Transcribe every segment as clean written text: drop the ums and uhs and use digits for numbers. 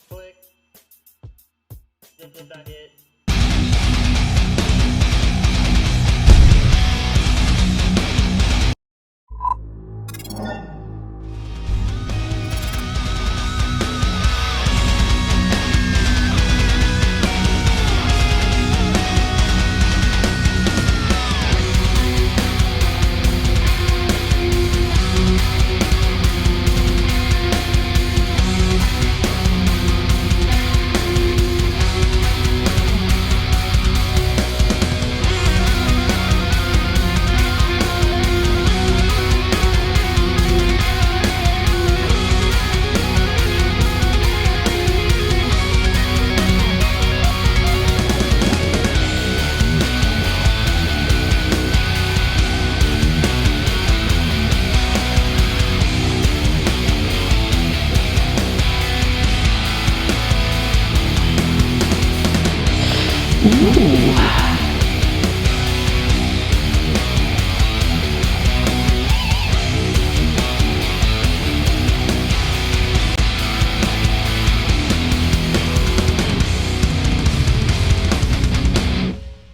Click. Zip.it.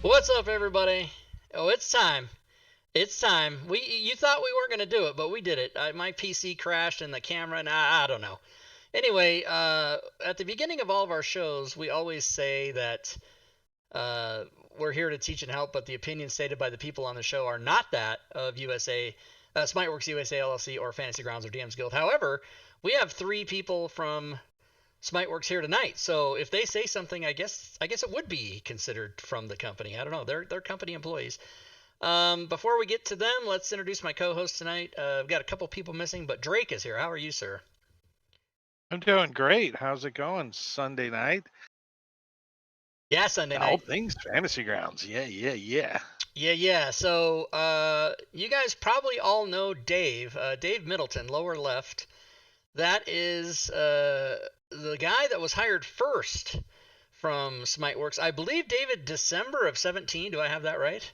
What's up, everybody? Oh, it's time. It's time. You thought we weren't going to do it, but we did it. My PC crashed and the camera, and I don't know. Anyway, at the beginning of all of our shows, we always say that we're here to teach and help, but the opinions stated by the people on the show are not that of Smiteworks USA LLC, or Fantasy Grounds or DM's Guild. However, we have 3 people from Smiteworks here tonight, so if they say something, I guess it would be considered from the company. I don't know. They're company employees. Before we get to them, let's introduce my co-host tonight. I've got a couple people missing, but Drake is here. How are you, sir? I'm doing great. How's it going? Sunday night? Yeah, Sunday night. All things Fantasy Grounds. Yeah. So, you guys probably all know Dave. Dave Middleton, lower left. That is the guy that was hired first from Smiteworks. I believe, David, December of 17. Do I have that right?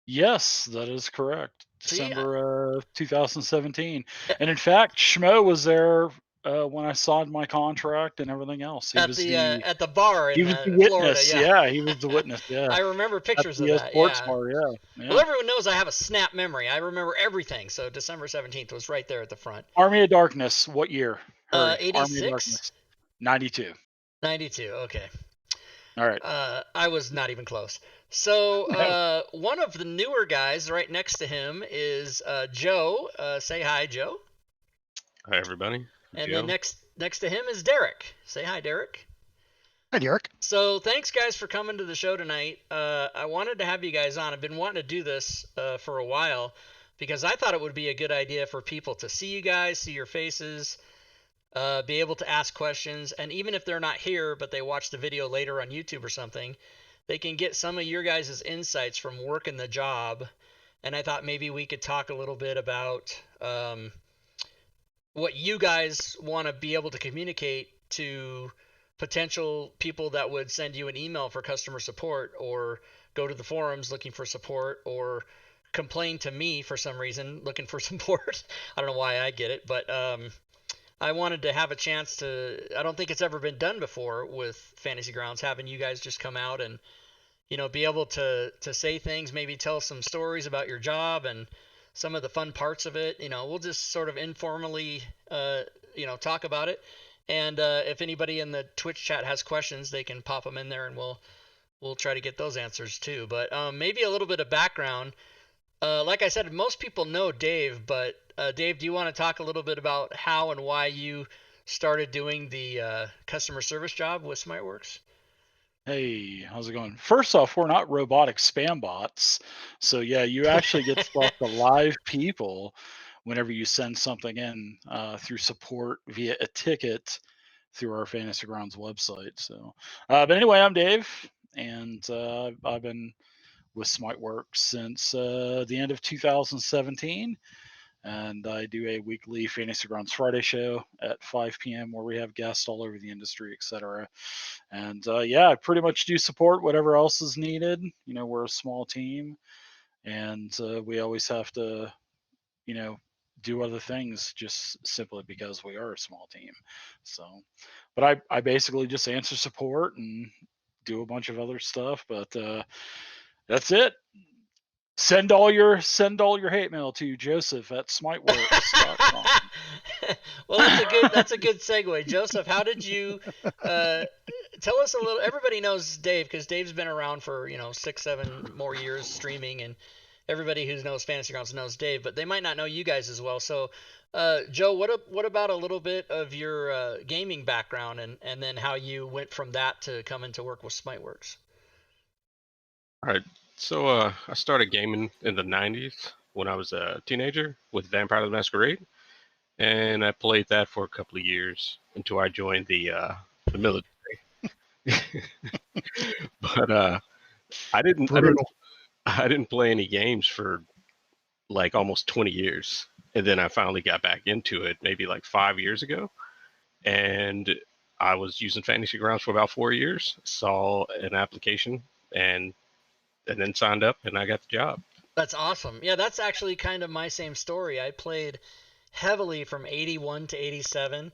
Yes, that is correct. See, December of 2017. And in fact, Schmo was there when I signed my contract and everything else. He at was the bar in he was the witness. Florida. Yeah, he was the witness. Yeah. I remember pictures of that. Sports Yeah. bar, yeah. Well, everyone knows I have a snap memory. I remember everything. So December 17th was right there at the front. Army of Darkness. What year? 86. Army of Darkness. 92. 92. Okay. All right. I was not even close. So one of the newer guys right next to him is Joe. Say hi, Joe. Hi, everybody. And then next to him is Derek. Say hi, Derek. Hi, Derek. So thanks, guys, for coming to the show tonight. I wanted to have you guys on. I've been wanting to do this for a while because I thought it would be a good idea for people to see you guys, see your faces, be able to ask questions, and even if they're not here but they watch the video later on YouTube or something, they can get some of your guys' insights from working the job. And I thought maybe we could talk a little bit about what you guys want to be able to communicate to potential people that would send you an email for customer support, or go to the forums looking for support, or complain to me for some reason looking for support. I don't know why I get it, but I wanted to have a chance to, I don't think it's ever been done before with Fantasy Grounds, having you guys just come out and, be able to say things, maybe tell some stories about your job and some of the fun parts of it. We'll just sort of informally, talk about it. And if anybody in the Twitch chat has questions, they can pop them in there, and we'll try to get those answers too. But maybe a little bit of background. Like I said, most people know Dave, but Dave, do you want to talk a little bit about how and why you started doing the customer service job with Smiteworks? Hey, how's it going? First off, we're not robotic spam bots. So yeah, you actually get to talk to live people whenever you send something in through support via a ticket through our Fantasy Grounds website. So, but anyway, I'm Dave, and I've been with Smiteworks since the end of 2017. And I do a weekly Fantasy Grounds Friday show at 5 p.m. where we have guests all over the industry, etc. And I pretty much do support whatever else is needed. We're a small team, and we always have to, do other things just simply because we are a small team. So, but I basically just answer support and do a bunch of other stuff. But that's it. Send all your hate mail to Joseph at smiteworks.com. Well, that's a good segue, Joseph. How did you tell us a little? Everybody knows Dave because Dave's been around for 6-7 more years streaming, and everybody who knows Fantasy Grounds knows Dave, but they might not know you guys as well. So, Joe, what about a little bit of your gaming background and then how you went from that to coming to work with Smiteworks? All right. So I started gaming in the 90s when I was a teenager with Vampire the Masquerade, and I played that for a couple of years until I joined the military. But I didn't Brutal. I didn't play any games for like almost 20 years, and then I finally got back into it maybe like 5 years ago, and I was using Fantasy Grounds for about 4 years. Saw an application and then signed up, and I got the job. That's awesome. Yeah, that's actually kind of my same story. I played heavily from 81 to 87,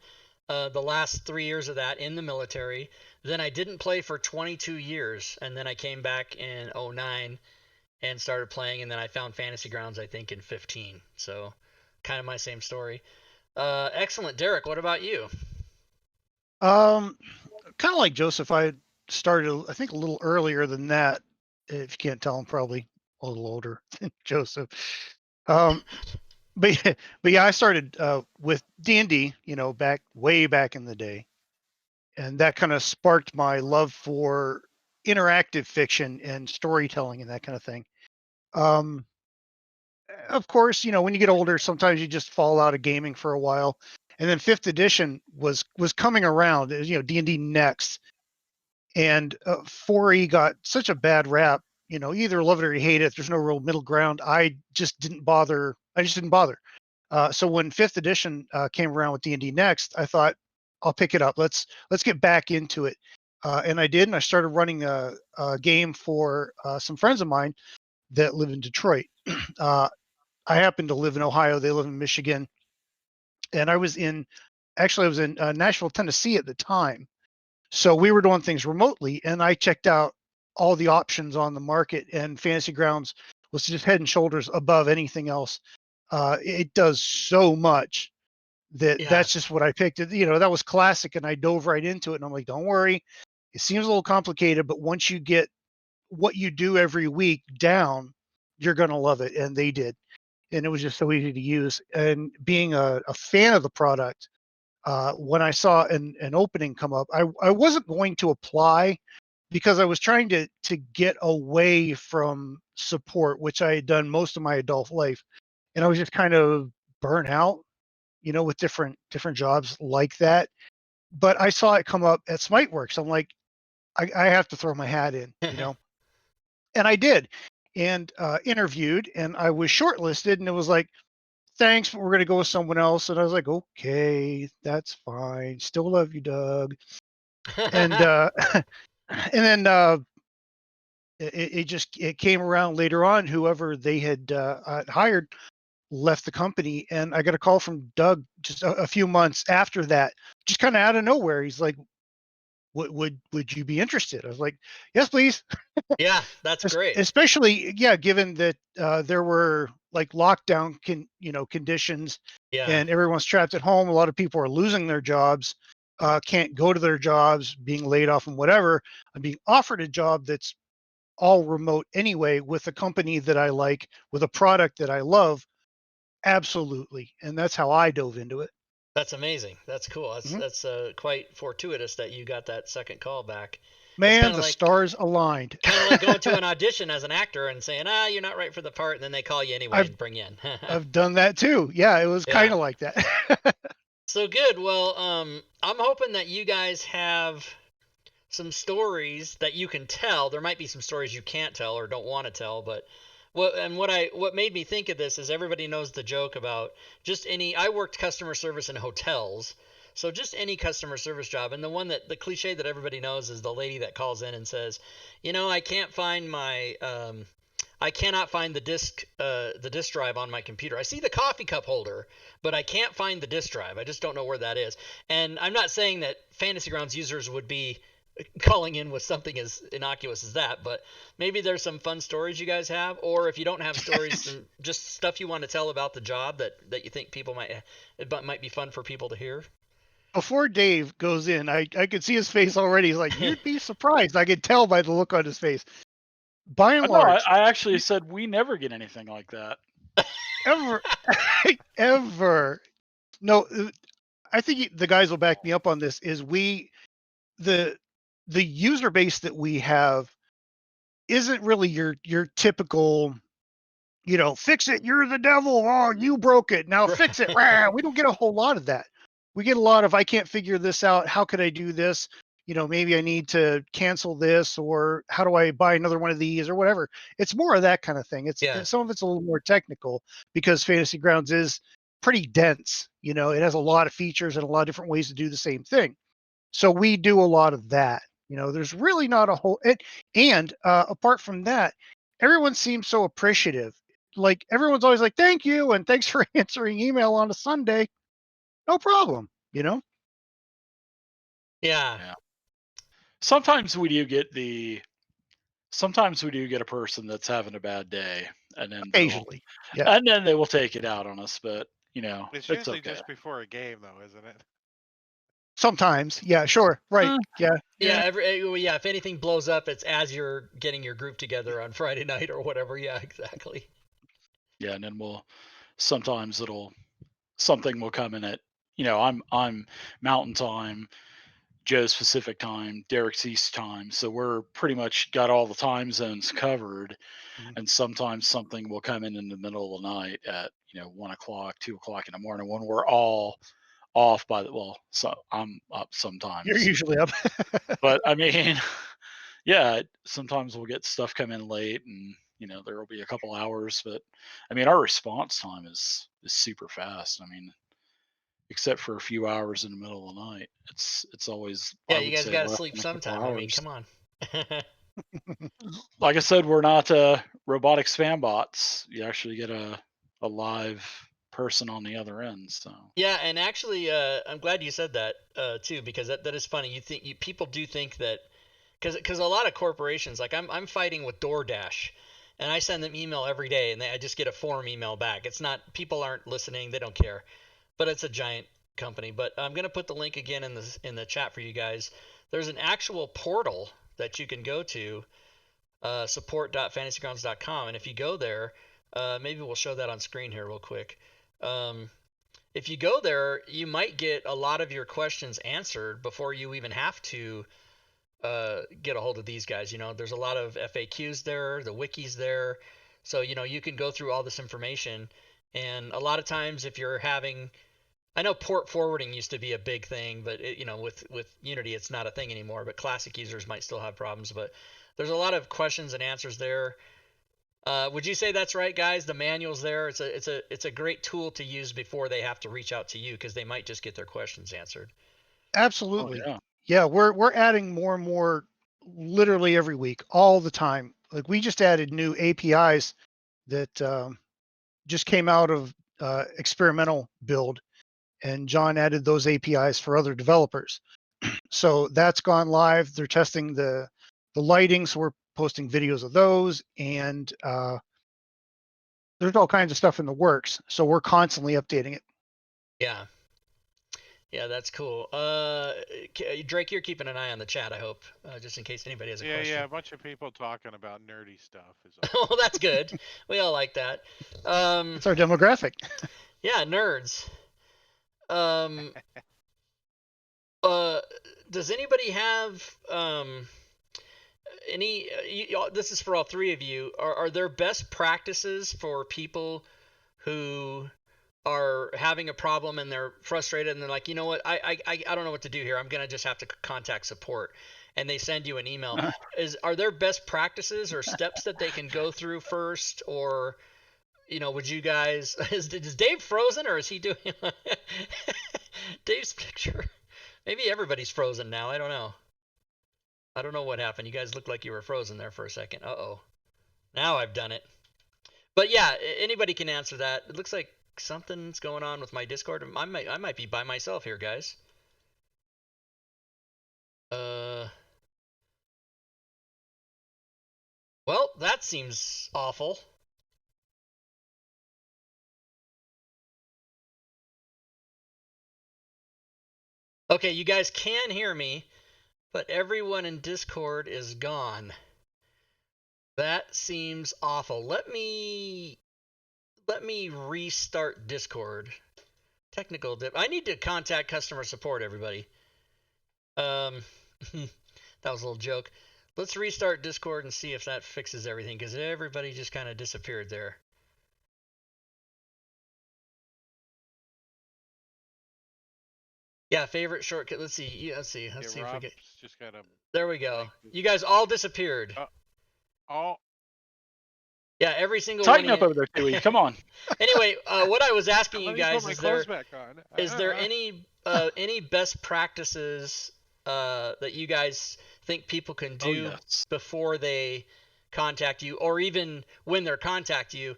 the last 3 years of that in the military. Then I didn't play for 22 years, and then I came back in 09 and started playing, and then I found Fantasy Grounds, I think, in 15. So kind of my same story. Excellent. Derek, what about you? Kind of like Joseph, I started, I think, a little earlier than that. If you can't tell, I'm probably a little older than Joseph. But yeah, I started with D&D, way back in the day, and that kind of sparked my love for interactive fiction and storytelling and that kind of thing. Of course, when you get older, sometimes you just fall out of gaming for a while. And then fifth edition was coming around, D&D Next, and 4E got such a bad rap. You either love it or you hate it. There's no real middle ground. I just didn't bother. So when fifth edition came around with D&D Next, I thought I'll pick it up. Let's get back into it, and I did. And I started running a game for some friends of mine that live in Detroit. I happen to live in Ohio. They live in Michigan, and I was in Nashville, Tennessee at the time. So we were doing things remotely, and I checked out all the options on the market, and Fantasy Grounds was just head and shoulders above anything else. It does so much that's just what I picked. That was classic, and I dove right into it. And I'm like, don't worry, it seems a little complicated, but once you get what you do every week down, you're gonna love it. And they did, and it was just so easy to use. And being a fan of the product, when I saw an opening come up, I wasn't going to apply because I was trying to get away from support, which I had done most of my adult life, and I was just kind of burnt out, with different jobs like that. But I saw it come up at Smiteworks. I'm like, I have to throw my hat in, and I did, and interviewed, and I was shortlisted, and it was like, thanks, but we're going to go with someone else. And I was like, okay, that's fine. Still love you, Doug. And and then it came around later on. Whoever they had hired left the company, and I got a call from Doug just a few months after that, just kind of out of nowhere. He's like, would you be interested? I was like, yes, please. Yeah, that's great. Especially, yeah, given that there were like lockdown conditions, and everyone's trapped at home. A lot of people are losing their jobs, can't go to their jobs, being laid off and whatever. I'm being offered a job that's all remote anyway, with a company that I like, with a product that I love. Absolutely. And that's how I dove into it. That's amazing. That's cool. That's quite fortuitous that you got that second call back. Man, the stars aligned. Kind of like going to an audition as an actor and saying, you're not right for the part, and then they call you anyway and bring you in. I've done that too. Yeah, it was kind of like that. So good. Well, I'm hoping that you guys have some stories that you can tell. There might be some stories you can't tell or don't want to tell, but what made me think of this is everybody knows the joke about I worked customer service in hotels, so just any customer service job. And the cliche that everybody knows is the lady that calls in and says, I can't find my I cannot find the disk drive on my computer. I see the coffee cup holder, but I can't find the disk drive. I just don't know where that is. And I'm not saying that Fantasy Grounds users would be calling in with something as innocuous as that, but maybe there's some fun stories you guys have, or if you don't have stories, some just stuff you want to tell about the job that you think people might be fun for people to hear. Before Dave goes in, I could see his face already. He's like, you'd be surprised. I could tell by the look on his face. By and No, large, I actually said we never get anything like that. ever, ever. No, I think the guys will back me up on this. Is the user base that we have isn't really your typical, fix it. You're the devil. Oh, you broke it. Now fix it. Rah. We don't get a whole lot of that. We get a lot of, I can't figure this out. How could I do this? Maybe I need to cancel this, or how do I buy another one of these, or whatever. It's more of that kind of thing. Some of it's a little more technical because Fantasy Grounds is pretty dense. It has a lot of features and a lot of different ways to do the same thing. So we do a lot of that. There's really not a whole, and apart from that, everyone seems so appreciative. Like everyone's always like, thank you. And thanks for answering email on a Sunday. No problem. Yeah. Yeah. Sometimes we do get a person that's having a bad day, and then Occasionally. Yeah. they will take it out on us. But It's it's usually okay. just before a game, though, isn't it? Sometimes. Yeah, sure. Right. Yeah. Yeah. If anything blows up, it's as you're getting your group together on Friday night or whatever. Yeah, exactly. Yeah, and then sometimes something will come in at, I'm Mountain Time, Joe's Pacific Time, Derek's East Time, so we're pretty much got all the time zones covered. Mhm. And sometimes something will come in the middle of the night at 1 o'clock, 2 o'clock in the morning when we're all off so I'm up sometimes. You're usually up. But I mean, yeah, sometimes we'll get stuff come in late, and there will be a couple hours. But I mean, our response time is super fast. I mean, except for a few hours in the middle of the night, it's always, Yeah, I you would guys say, got to less sleep than a couple sometime. I mean, hours. come on. Like I said, we're not robotic spam bots. You actually get a live person on the other end. So Yeah, and actually, I'm glad you said that too, because that is funny. People do think that because a lot of corporations, like I'm fighting with DoorDash, and I send them email every day, and I just get a form email back. It's not, people aren't listening, they don't care, but it's a giant company. But I'm gonna put the link again in the chat for you guys. There's an actual portal that you can go to, support.fantasygrounds.com, and if you go there, maybe we'll show that on screen here real quick. If you go there, you might get a lot of your questions answered before you even have to get a hold of these guys. There's a lot of FAQs there, the wiki's there, so you can go through all this information. And a lot of times, if you're having, I know port forwarding used to be a big thing, but with Unity, it's not a thing anymore. But classic users might still have problems. But there's a lot of questions and answers there. Would you say that's right, guys? The manual's there. It's a great tool to use before they have to reach out to you, because they might just get their questions answered. Absolutely. yeah. Yeah, we're adding more and more literally every week, all the time. Like we just added new APIs that just came out of experimental build, and John added those APIs for other developers. So that's gone live. They're testing the lighting, so we're posting videos of those, and there's all kinds of stuff in the works. So we're constantly updating it. Yeah. Yeah, that's cool. Drake, you're keeping an eye on the chat, I hope, just in case anybody has a question. Yeah, a bunch of people talking about nerdy stuff is all. Well, that's good. We all like that. It's our demographic. Yeah, nerds. Does anybody have any? This is for all three of you. Are there best practices for people who are having a problem and they're frustrated and they're like, you know what, I don't know what to do here. I'm gonna just have to contact support, and they send you an email. Are there best practices or steps that they can go through first, or would you guys? Is Dave frozen, or is he doing Dave's picture? Maybe everybody's frozen now. I don't know. I don't know what happened. You guys looked like you were frozen there for a second. Uh-oh. Now I've done it. But yeah, anybody can answer that. It looks like something's going on with my Discord. I might be by myself here, guys. Well, that seems awful. Okay, you guys can hear me, but everyone in Discord is gone. That seems awful. Let me restart Discord. Technical dip. I need to contact customer support, everybody. That was a little joke. Let's restart Discord and see if that fixes everything, because everybody just kind of disappeared there. Yeah, favorite shortcut. Let's see. Let's see if we get. Just got a. There we go. You guys all disappeared. Oh. Yeah, every single Tighten one. up over there, Tui. Come on. Anyway, what I was asking you guys is there any best practices that you guys think people can do before they contact you, or even when they're contact you?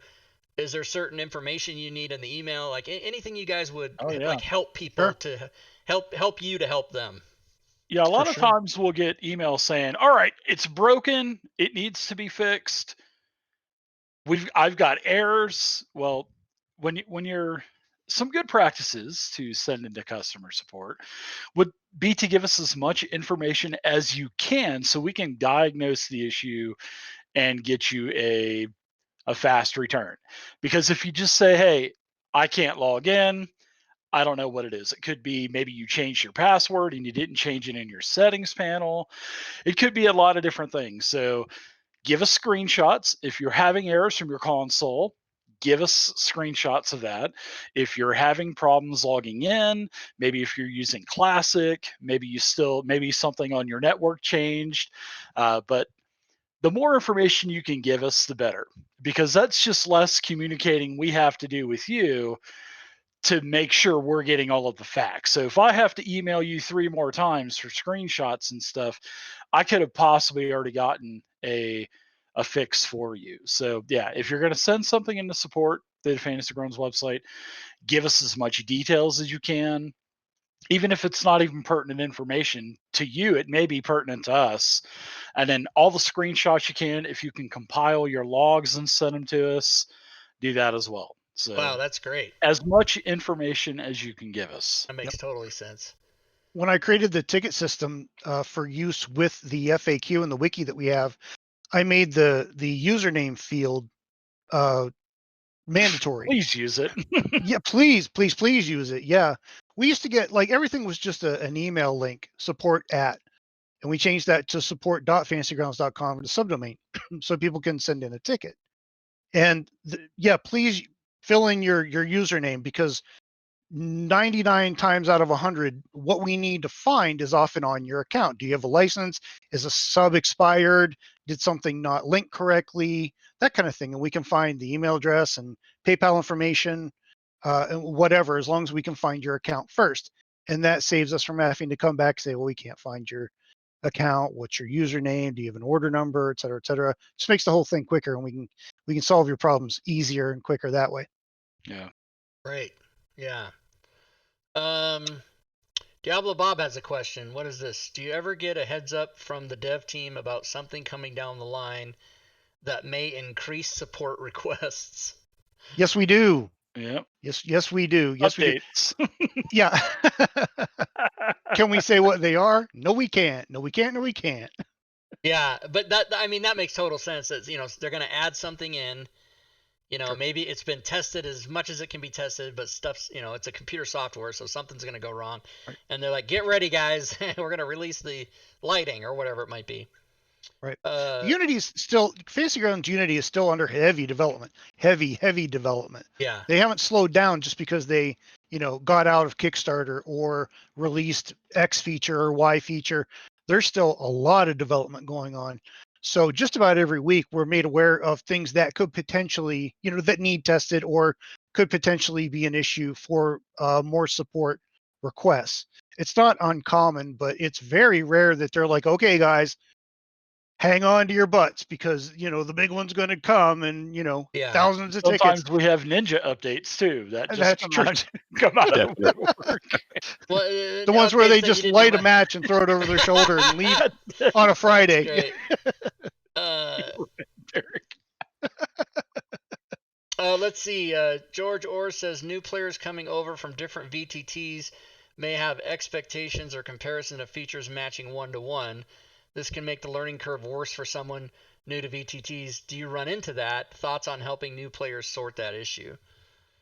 Is there certain information you need in the email, like anything you guys would like help people to help you to help them? Yeah, a lot of times we'll get emails saying, "All right, it's broken. It needs to be fixed. I've got errors." Well, when you're some good practices to send into customer support would be to give us as much information as you can so we can diagnose the issue and get you a fast return. Because if you just say, "Hey, I can't log in. I don't know what it is." It could be maybe you changed your password and you didn't change it in your settings panel. It could be a lot of different things. So give us screenshots. If you're having errors from your console, give us screenshots of that. If you're having problems logging in, maybe if you're using Classic, maybe something on your network changed. But the more information you can give us, the better, because that's just less communicating we have to do with you to make sure we're getting all of the facts. So if I have to email you 3 more times for screenshots and stuff, I could have possibly already gotten a fix for you. So yeah, if you're going to send something into support, the Fantasy Grounds website, give us as much details as you can. Even if it's not even pertinent information to you, it may be pertinent to us. And then all the screenshots you can, if you can compile your logs and send them to us, do that as well. So wow, that's great. As much information as you can give us. That makes totally sense. When I created the ticket system for use with the FAQ and the wiki that we have, I made the username field mandatory. Please use it. Yeah, please use it. Yeah. We used to get, like, everything was just an email link, support at, and we changed that to support.fantasygrounds.com, the subdomain, so people can send in a ticket. And please fill in your username, because 99 times out of 100, what we need to find is often on your account. Do you have a license? Is a sub expired? Did something not link correctly? That kind of thing. And we can find the email address and PayPal information, and whatever, as long as we can find your account first. And that saves us from having to come back and say, well, we can't find your account. What's your username? Do you have an order number, et cetera, et cetera? Just makes the whole thing quicker, and we can solve your problems easier and quicker that way. Yeah. Great. Yeah. Diablo Bob has a question. What is this? Do you ever get a heads up from the dev team about something coming down the line that may increase support requests? Yes, we do. Yeah. Yes, we do. Yes, Updates. we do. Yeah. Can we say what they are? No, we can't. No, we can't. No, we can't. Yeah, but that makes total sense. That they're going to add something in. Sure. Maybe it's been tested as much as it can be tested, but stuff's, it's a computer software, so something's going to go wrong. Right. And they're like, get ready, guys. We're going to release the lighting or whatever it might be. Right. Fantasy Grounds Unity is still under heavy development. Heavy development. Yeah. They haven't slowed down just because they, got out of Kickstarter or released X feature or Y feature. There's still a lot of development going on. So just about every week, we're made aware of things that could potentially, that need tested or could potentially be an issue for more support requests. It's not uncommon, but it's very rare that they're like, okay, guys, hang on to your butts because the big one's going to come, and Yeah. thousands of Sometimes tickets. we have ninja updates too that And just that's true. come out of the Definitely. woodwork. Well, The ones where updates they that you just didn't light a know match and throw it over their shoulder and leave That's on a That's Friday. great. Derek. Let's see. George Orr says new players coming over from different VTTs may have expectations or comparison of features matching 1-to-1. This can make the learning curve worse for someone new to VTTs. Do you run into that? Thoughts on helping new players sort that issue?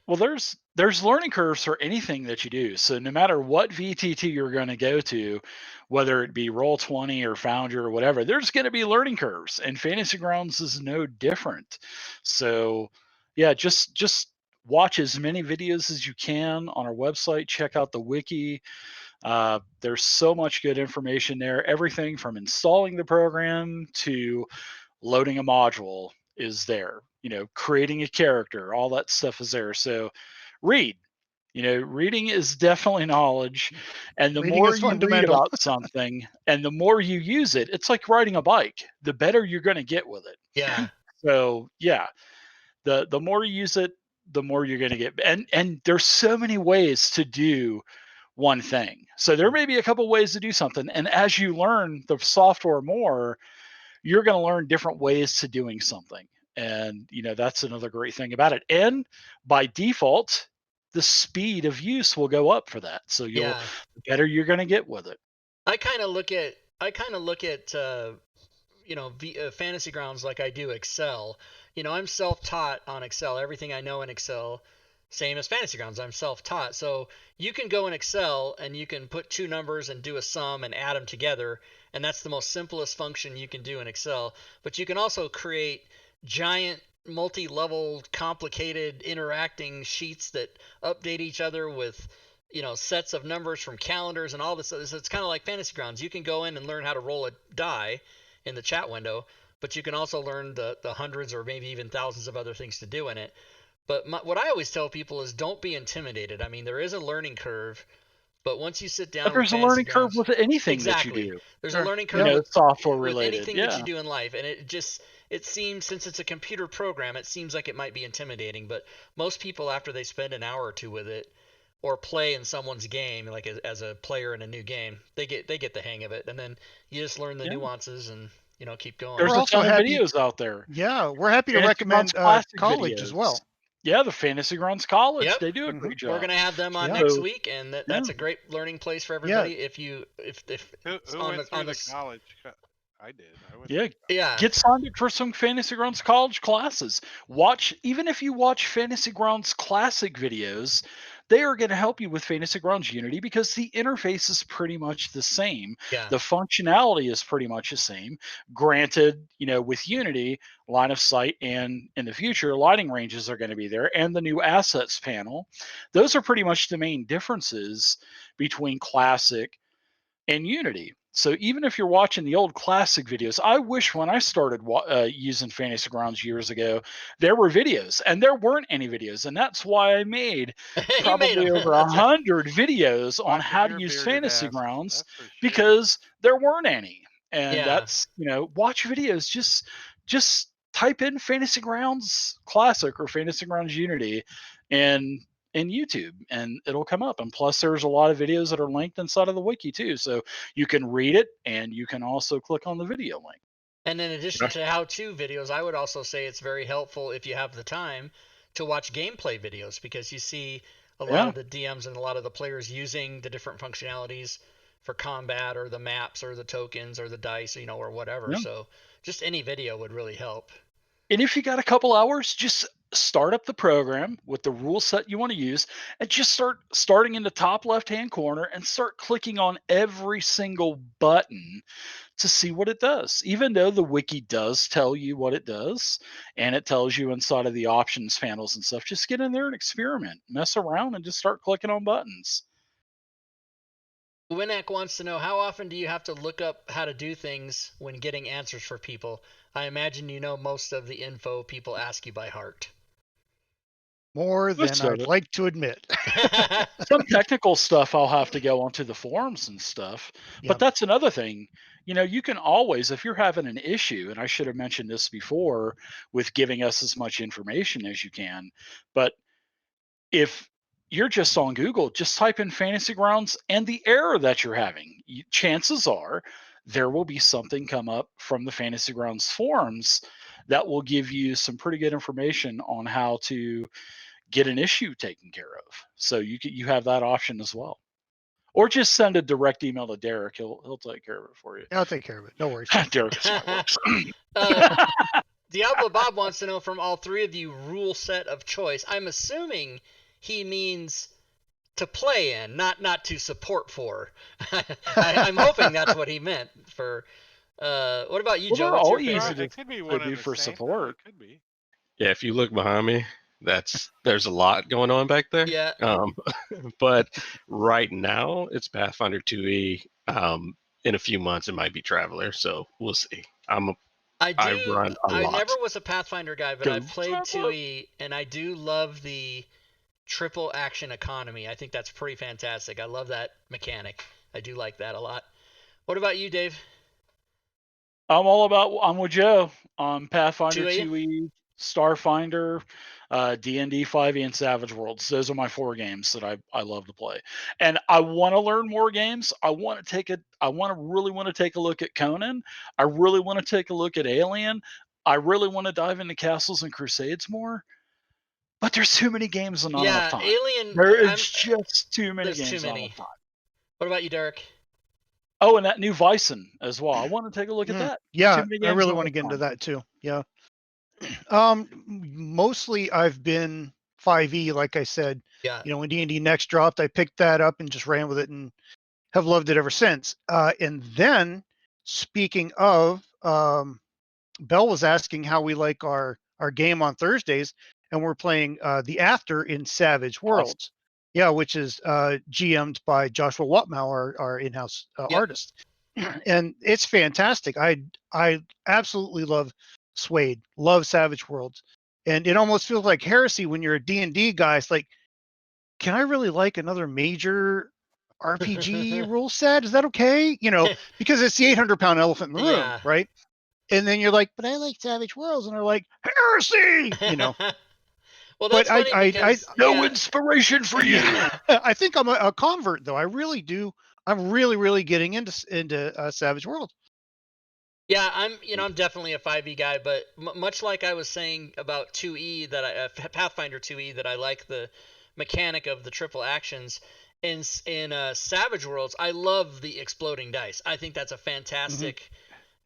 Well, there's learning curves for anything that you do. So no matter what VTT you're going to go to, whether it be Roll20 or Foundry or whatever, there's going to be learning curves, and Fantasy Grounds is no different. So yeah, just watch as many videos as you can on our website. Check out the wiki. There's so much good information there. Everything from installing the program to loading a module is there. Creating a character, all that stuff is there. So read. Reading is definitely knowledge. And the Reading more is you read fundamental. about something and the more you use it, it's like riding a bike. The better you're going to get with it. Yeah. So yeah, the more you use it, the more you're going to get. And there's so many ways to do one thing. So there may be a couple ways to do something. And as you learn the software more, you're going to learn different ways to doing something. And that's another great thing about it. And by default, the speed of use will go up for that. So the better you're going to get with it. I kind of look at Fantasy Grounds like I do Excel. I'm self-taught on Excel. Everything I know in Excel, same as Fantasy Grounds, I'm self-taught. So you can go in Excel and you can put two numbers and do a sum and add them together, and that's the most simplest function you can do in Excel. But you can also create giant multi-level complicated interacting sheets that update each other with sets of numbers from calendars and all this. So it's kind of like Fantasy Grounds. You can go in and learn how to roll a die in the chat window, but you can also learn the hundreds or maybe even thousands of other things to do in it. But what I always tell people is don't be intimidated. I mean, there is a learning curve, but once you sit down But there's with a learning Grounds, curve with anything exactly. that you do. There's Sure. a learning curve software with related. anything that you do in life, and it seems, since it's a computer program, it seems like it might be intimidating, but most people, after they spend an hour or two with it or play in someone's game, like as a player in a new game, they get the hang of it, and then you just learn the nuances and keep going. There's We're a also ton of happy- videos out there. Yeah, we're happy to Fantasy Grounds recommend Classic college videos as well. Yeah, the Fantasy Grounds College. Yep. They do a great job. We're gonna have them on Yeah. next week, and that's Yeah. a great learning place for everybody. If Who on went the, on through the the college? I did. I went Yeah, yeah get signed up for some Fantasy Grounds College classes. Even if you watch Fantasy Grounds Classic videos, they are going to help you with Fantasy Grounds Unity because the interface is pretty much the same. yeah The functionality is pretty much the same. Granted, with Unity, line of sight and in the future, lighting ranges are going to be there, and the new assets panel. Those are pretty much the main differences between Classic and Unity. So even if you're watching the old classic videos, I wish when I started using Fantasy Grounds years ago, there were videos, and there weren't any videos, and that's why I made you made probably them. over That's right. 100 videos on Watching how to your use bearded Fantasy ass, Grounds that's for sure. because there weren't any. And Yeah. that's watch videos. Just type in Fantasy Grounds Classic or Fantasy Grounds Unity, and in YouTube, and it'll come up. And plus, there's a lot of videos that are linked inside of the wiki too, so you can read it and you can also click on the video link. And in addition to how-to videos, I would also say it's very helpful if you have the time to watch gameplay videos, because you see a lot of the DMs and a lot of the players using the different functionalities for combat or the maps or the tokens or the dice, or whatever. Yeah. So just any video would really help. And if you got a couple hours, just start up the program with the rule set you want to use, and just starting in the top left-hand corner and start clicking on every single button to see what it does. Even though the wiki does tell you what it does, and it tells you inside of the options panels and stuff, just get in there and experiment, mess around, and just start clicking on buttons. Winak wants to know, how often do you have to look up how to do things when getting answers for people? I imagine you know most of the info people ask you by heart. More than Most of I'd it. like to admit. Some technical stuff I'll have to go onto the forums and stuff. Yep. But that's another thing. You know, you can always, if you're having an issue, and I should have mentioned this before with giving us as much information as you can, but if you're just on Google, just type in Fantasy Grounds and the error that you're having. Chances are there will be something come up from the Fantasy Grounds forums that will give you some pretty good information on how to get an issue taken care of. So you have that option as well. Or just send a direct email to Derek. He'll take care of it for you. I'll take care of it. No worries. Derek is smart works. Diablo Bob wants to know from all three of you rule set of choice. I'm assuming he means to play in, not to support for. I'm hoping that's what he meant for. What about you, Well, Joe? they're What's all your favorite? easy to It could be one do of the for same, though. support. It could be. Yeah, if you look behind me, there's a lot going on back there. Yeah. But right now it's Pathfinder 2e. In a few months it might be Traveler, so we'll see. I run a lot. never was a Pathfinder guy, but Go I've played Traveler. 2e, and I do love the triple action economy. I think that's pretty fantastic. I love that mechanic. I do like that a lot. What about you, Dave? I'm with Joe on Pathfinder 2e? 2e, Starfinder, D&D 5e, and Savage Worlds. Those are my 4 games that I love to play. And I want to learn more games. I really want to take a look at Conan. I really want to take a look at Alien. I really want to dive into Castles and Crusades more. But there's too many games and not enough time. Alien. There is just too many There's games too and not many. enough time. What about you, Derek? Oh, and that new Bison as well. I want to take a look at that. Yeah, Too many I games, really not want to enough get into time. that too. Yeah. Mostly I've been 5e, like I said. Yeah. You know, when D&D Next dropped, I picked that up and just ran with it and have loved it ever since. And then, speaking of, Bell was asking how we like our game on Thursdays, and we're playing the After in Savage Worlds. Yeah, which is GM'd by Joshua Watmow, our in-house Yep. artist, and it's fantastic. I absolutely love Suede, love Savage Worlds, and it almost feels like heresy when you're a D&D guy. It's like, can I really like another major RPG rule set? Is that okay? You know, because it's the 800-pound elephant in the room, Yeah. right? And then you're like, but I like Savage Worlds, and they're like, heresy, you know. Well, But that's funny because No inspiration for you. I think I'm a convert, though. I really do. I'm really getting into Savage Worlds. Yeah, I'm definitely a 5e guy, but much like I was saying about 2e Pathfinder 2e, that I like the mechanic of the triple actions. In Savage Worlds, I love the exploding dice. I think that's a fantastic.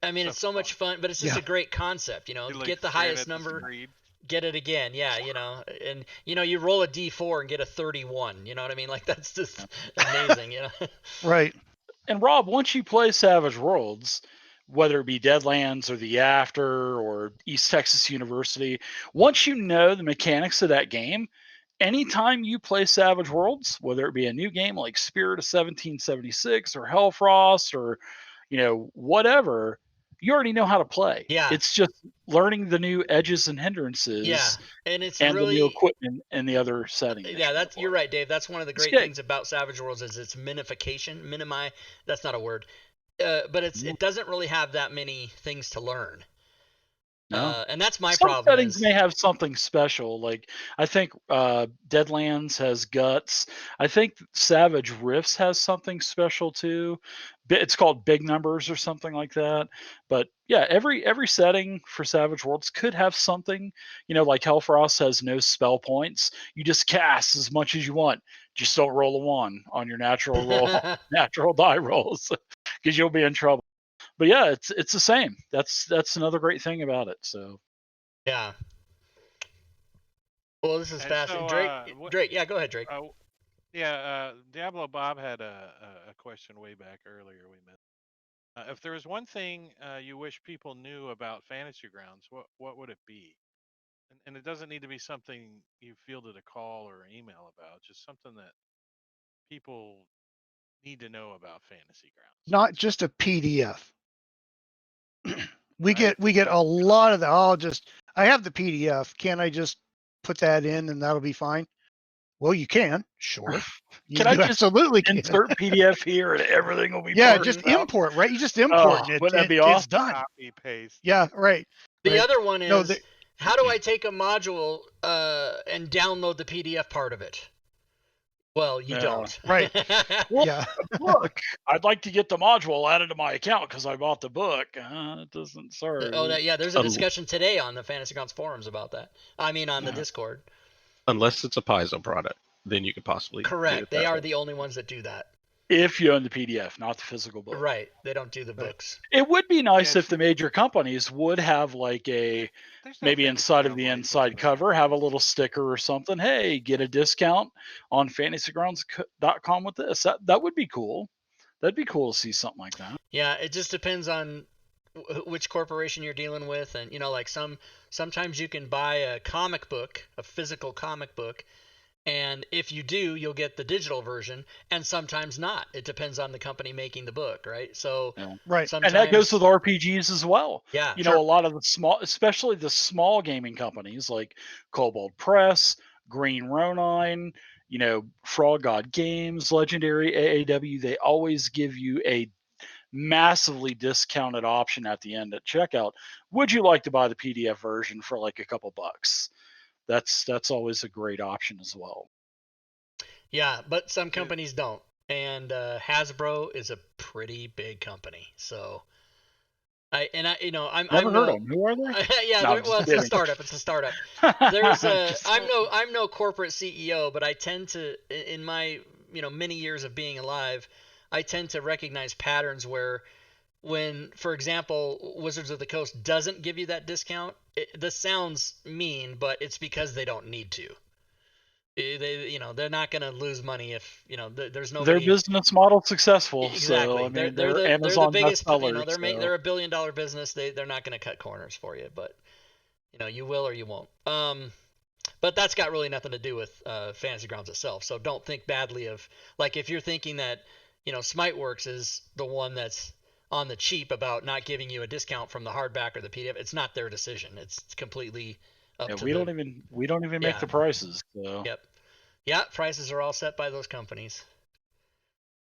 I mean, it's so much fun, but it's just a great concept. You know, You, like, get the staring highest at the number, screen. get it again. Yeah, you know, and you roll a d4 and get a 31. You know what I mean? Like, that's just amazing. You know. Right. And Rob, once you play Savage Worlds, whether it be Deadlands or the After or East Texas University, once you know the mechanics of that game, anytime you play Savage Worlds, whether it be a new game like Spirit of 1776 or Hellfrost or, whatever, you already know how to play. Yeah. It's just learning the new edges and hindrances. Yeah, and it's and really the new equipment and the other settings. Yeah, you're right, Dave. That's one of the great things about Savage Worlds is its minification. That's not a word, but it doesn't really have that many things to learn. No. And that's my Some problem. settings may have something special. Like I think Deadlands has guts. I think Savage Rifts has something special too. It's called Big Numbers or something like that. But yeah, every setting for Savage Worlds could have something. Like Hellfrost has no spell points. You just cast as much as you want. Just don't roll a 1 on your natural die rolls, because you'll be in trouble. But yeah, it's the same. That's another great thing about it. So yeah. Well, this is fascinating. Drake, yeah, go ahead, Drake. Diablo Bob had a question way back earlier. We met. If there was one thing you wish people knew about Fantasy Grounds, what would it be? And it doesn't need to be something you fielded a call or an email about. Just something that people need to know about Fantasy Grounds. Not just a PDF. We get a lot of that. I have the PDF. Can I just put that in and that'll be fine. Well, you can, sure. You Can I do just absolutely can. insert PDF here and everything will be Yeah, parsed just out? import, right? You just import and Wouldn't that be it's awesome? done. Copy paste. Yeah, right. The right. other one No, is, how do I take a module and download the PDF part of it? Well, you Yeah. don't. Right. Well, Yeah. look, I'd like to get the module added to my account because I bought the book. It doesn't. Sorry. There's a discussion today on the Fantasy Grounds forums about that. I mean, on the Discord. Unless it's a Paizo product, then you could possibly do Correct. it They that are way. the only ones that do that. If you own the PDF, not the physical book. Right. They don't do the books. It would be nice Yeah, if the major companies would have like a There's no maybe Fantasy inside of Grounds the licensing inside cover have a nowadays. little sticker or something. Hey, get a discount on fantasygrounds.com with this. That would be cool. That'd be cool to see something like that. Yeah, it just depends on which corporation you're dealing with, and like sometimes you can buy a comic book, a physical comic book, and if you do, you'll get the digital version, and sometimes not. It depends on the company making the book, right? So Right. And that goes with RPGs as well. Yeah, You know, a lot of the small, especially the small gaming companies like Cobalt Press, Green Ronin, Frog God Games, Legendary AAW, they always give you a massively discounted option at the end at checkout. Would you like to buy the PDF version for like a couple bucks? That's always a great option as well. Yeah, but some companies don't, and Hasbro is a pretty big company, so I'm Never heard no, of them. Who are they? yeah, No, I'm well, just it's a kidding. startup. It's a startup. There's Just- I'm no corporate CEO, but I tend to, in my many years of being alive, I tend to recognize patterns where when, for example, Wizards of the Coast doesn't give you that discount. This sounds mean, but it's because they don't need to. They're not going to lose money if there's their nobody. business model successful. Exactly. So I mean, they're they're the Amazon biggest. bestsellers. They're a $1 billion business. They're not going to cut corners for you, but you will or you won't. But that's got really nothing to do with Fantasy Grounds itself. So don't think badly of, like, if you're thinking that Smiteworks is the one that's on the cheap about not giving you a discount from the hardback or the PDF. It's not their decision. It's completely up to we don't even make the prices. So. Yep. Yeah, prices are all set by those companies.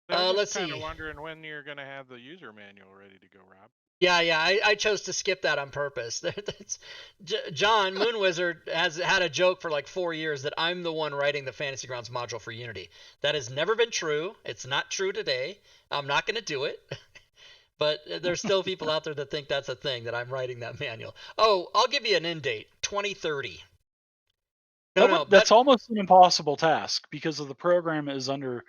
I'm Let's just kind see. of wondering when you're going to have the user manual ready to go, Rob. Yeah, I chose to skip that on purpose. John Moonwizard has had a joke for like 4 years that I'm the one writing the Fantasy Grounds module for Unity. That has never been true. It's not true today. I'm not going to do it. But there's still people out there that think that's a thing, that I'm writing that manual. Oh, I'll give you an end date, 2030. That's almost an impossible task because of the program is under